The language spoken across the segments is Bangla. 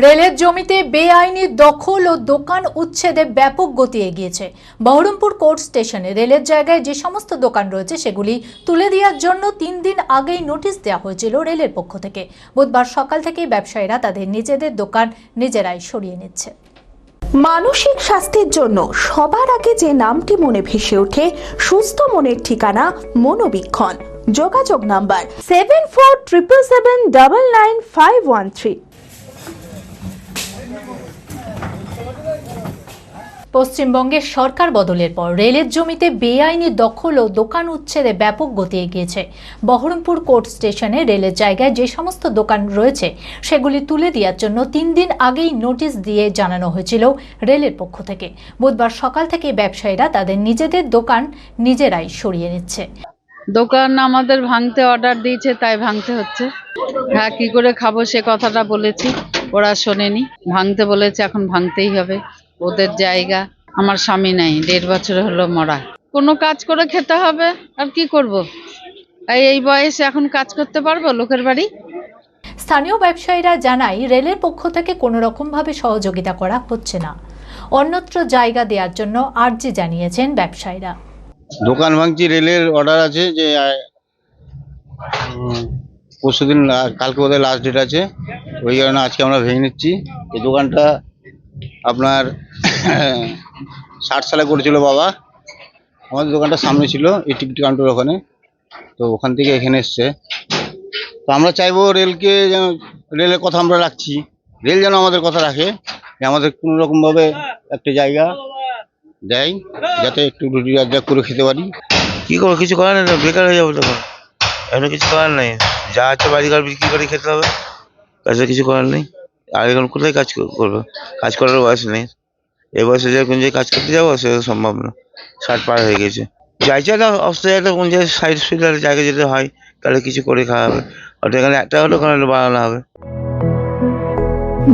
রেলের জমিতে বেআইনি দখল ও দোকান উচ্ছেদে ব্যাপক গতি এগিয়েছে। বহরমপুর কোর্ট স্টেশনে রেলের জায়গায় যে সমস্ত দোকান রয়েছে সেগুলি তুলে দেওয়ার জন্য 3 দিন আগেই নোটিশ দেওয়া হয়েছিল রেলের পক্ষ থেকে। বুধবার সকাল থেকেই ব্যবসায়ীরা তাদের নিজেদের দোকান নিজেরাই সরিয়ে নিচ্ছে। মানসিক স্বাস্থ্যের জন্য সবার আগে যে নামটি মনে ভেসে ওঠে, সুস্থ মনের ঠিকানা মনোবীক্ষণ। যোগাযোগ নাম্বার 7477799513। পশ্চিমবঙ্গের সরকার বদলের পর রেলের জমিতে বেআইনি দখল ও দোকান উচ্ছেদে ব্যাপক গতি এগিয়েছে। বহরমপুর কোর্ট স্টেশনে রেলের জায়গায় যে সমস্ত দোকান রয়েছে সেগুলি তুলে দেওয়ার জন্য 3 দিন আগেই নোটিশ দিয়ে জানানো হয়েছিল রেলের পক্ষ থেকে। বুধবার সকাল থেকে ব্যবসায়ীরা তাদের নিজেদের দোকান নিজেরাই সরিয়ে নিচ্ছে। দোকান আমাদের ভাঙতে অর্ডার দিয়েছে, তাই ভাঙতে হচ্ছে। হ্যাঁ, কি করে খাবো সে কথাটা বলেছি, ওরা শোনেনি। ভাঙতে বলেছে, এখন ভাঙতেই হবে। ওদের জায়গা, আমার স্বামী নাই, 1.5 বছর হলো মরা। কোনো কাজ করে খেতে হবে, আর কি করব? এই বয়সে এখন কাজ করতে পারবো লোকের বাড়ি? স্থানীয় ব্যবসায়ীরা জানায় রেলের পক্ষ থেকে কোনো রকমভাবে সহযোগিতা করা হচ্ছে না। অন্যত্র জায়গা দেওয়ার জন্য আর্জি জানিয়েছেন ব্যবসায়ীরা। দোকান ভাঙছি, রেলের অর্ডার আছে যে পরশুদিন, কালকে ওদের লাস্ট ডেট আছে, ওই কারণে আজকে আমরা ভেঙে নিচ্ছি। এই দোকানটা আপনার 60 সালে করেছিল বাবা। আমাদের দোকানটা সামনে ছিল এই টিকিট কাউন্টার ওখানে, তো ওখান থেকে এখানে এসছে। তো আমরা চাইবো রেলকে যেন, রেলের কথা আমরা রাখছি, রেল যেন আমাদের কথা রাখে, যে আমাদের কোনো রকমভাবে একটা জায়গা দেয় যাতে একটু রুটি রাজ্জাক করে খেতে পারি। কি করবো, কিছু করার নেই, বেকার হয়ে যাবো তখন। এখন কিছু করার নেই, যা আছে বাড়িঘর বিক্রি করে খেতে হবে, কাজে কিছু করার নেই। আর এখন কোথায় কাজ করবো? কাজ করার বয়স নেই, এই বয়সে যে কোন জায়গায় কাজ করতে যাবো সেটা সম্ভব না। 60 পার হয়ে গেছে। চাইছে একটা অবস্থা, একটা কোন জায়গায় সাইড সুইডার জায়গায় যেতে হয়, তাহলে কিছু করে খাওয়া হবে। ওটা এখানে একটা হলো ওখানে বাড়ানো হবে।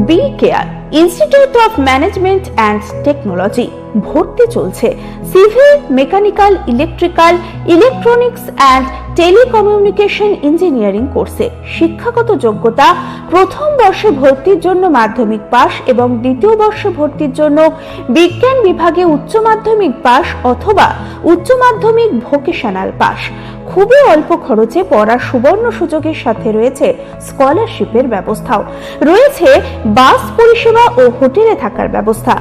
B care institute of management and technology ভর্তি চলছে civil, mechanical, electrical, electronics and telecommunication engineering কোর্সে। শিক্ষাগত যোগ্যতা: প্রথম বর্ষে ভর্তির জন্য মাধ্যমিক পাস এবং দ্বিতীয় বর্ষে ভর্তির জন্য বিজ্ঞান বিভাগে উচ্চ মাধ্যমিক পাস অথবা উচ্চ মাধ্যমিক ভোকেশনাল পাস। খুবই অল্প খরচে পড়ার সুবর্ণ সুযোগের সাথে রয়েছে স্কলারশিপের ব্যবস্থাও। রয়েছে বাস পরিষেবা ও হোটেলে থাকার ব্যবস্থা।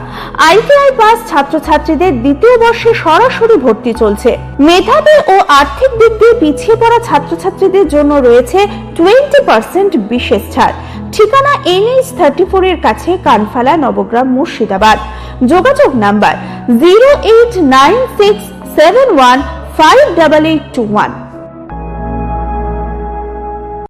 আইটিআই পাস ছাত্রছাত্রীদের দ্বিতীয় বর্ষে সরাসরি ভর্তি চলছে। মেধাবী ও আর্থিক দিক দিয়ে পিছিয়ে পড়া ছাত্রছাত্রীদের জন্য রয়েছে 20% বিশেষ ছাড়। ঠিকানা NH 34 এর কাছে, কানফালা, নবগ্রাম, মুর্শিদাবাদ। যোগাযোগ নাম্বার 08967158821।